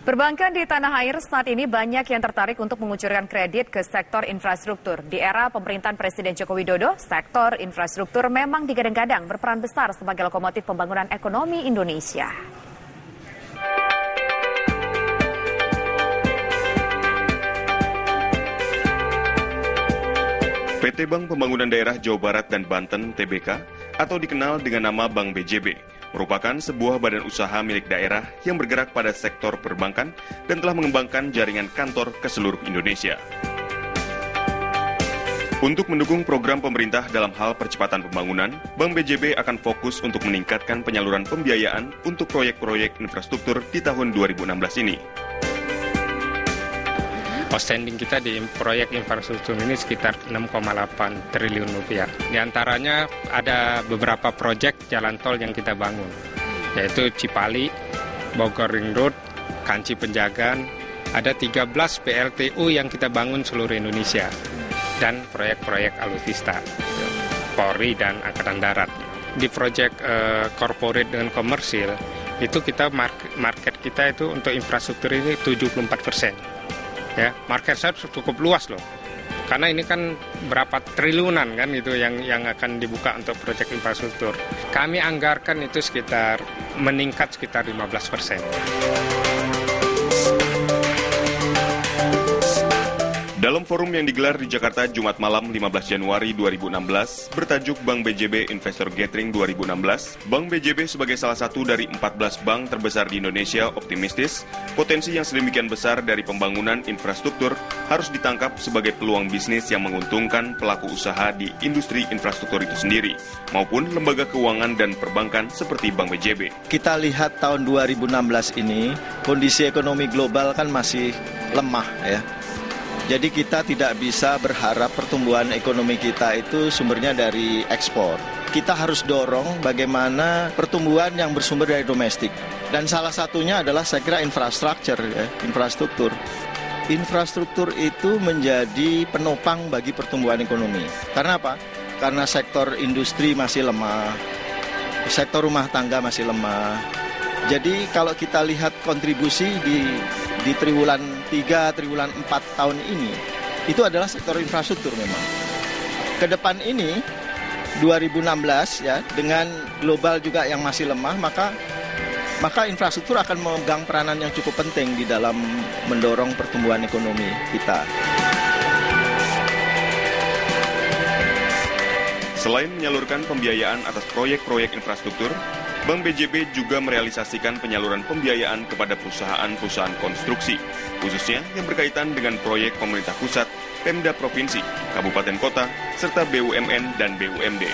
Perbankan di tanah air saat ini banyak yang tertarik untuk mengucurkan kredit ke sektor infrastruktur. Di era pemerintahan Presiden Joko Widodo, sektor infrastruktur memang digadang-gadang berperan besar sebagai lokomotif pembangunan ekonomi Indonesia. PT Bank Pembangunan Daerah Jawa Barat dan Banten (TBK) atau dikenal dengan nama Bank BJB merupakan sebuah badan usaha milik daerah yang bergerak pada sektor perbankan dan telah mengembangkan jaringan kantor ke seluruh Indonesia. Untuk mendukung program pemerintah dalam hal percepatan pembangunan, Bank BJB akan fokus untuk meningkatkan penyaluran pembiayaan untuk proyek-proyek infrastruktur di tahun 2016 ini. Outstanding kita di proyek infrastruktur ini sekitar 6,8 triliun rupiah. Di antaranya ada beberapa proyek jalan tol yang kita bangun, yaitu Cipali, Bogor Ring Road, Kanci Penjagaan, ada 13 PLTU yang kita bangun seluruh Indonesia, dan proyek-proyek alutsista, Polri dan Angkatan Darat. Di proyek corporate dengan komersil, itu kita market kita itu untuk infrastruktur ini 74%. Ya, market saya cukup luas loh. Karena ini kan berapa triliunan kan itu yang akan dibuka untuk proyek infrastruktur. Kami anggarkan itu meningkat sekitar 15%. Dalam forum yang digelar di Jakarta Jumat malam 15 Januari 2016 bertajuk Bank BJB Investor Gathering 2016, Bank BJB sebagai salah satu dari 14 bank terbesar di Indonesia optimistis potensi yang sedemikian besar dari pembangunan infrastruktur harus ditangkap sebagai peluang bisnis yang menguntungkan pelaku usaha di industri infrastruktur itu sendiri maupun lembaga keuangan dan perbankan seperti Bank BJB. Kita lihat tahun 2016 ini kondisi ekonomi global kan masih lemah ya. Jadi kita tidak bisa berharap pertumbuhan ekonomi kita itu sumbernya dari ekspor. Kita harus dorong bagaimana pertumbuhan yang bersumber dari domestik. Dan salah satunya adalah saya kira infrastruktur. Infrastruktur itu menjadi penopang bagi pertumbuhan ekonomi. Karena apa? Karena sektor industri masih lemah, sektor rumah tangga masih lemah. Jadi kalau kita lihat kontribusi di triwulan 3, triwulan 4 tahun ini, itu adalah sektor infrastruktur memang. Ke depan ini, 2016 ya, dengan global juga yang masih lemah, maka infrastruktur akan memegang peranan yang cukup penting di dalam mendorong pertumbuhan ekonomi kita. Selain menyalurkan pembiayaan atas proyek-proyek infrastruktur, Bank BJB juga merealisasikan penyaluran pembiayaan kepada perusahaan-perusahaan konstruksi, khususnya yang berkaitan dengan proyek pemerintah pusat, Pemda Provinsi, Kabupaten Kota, serta BUMN dan BUMD.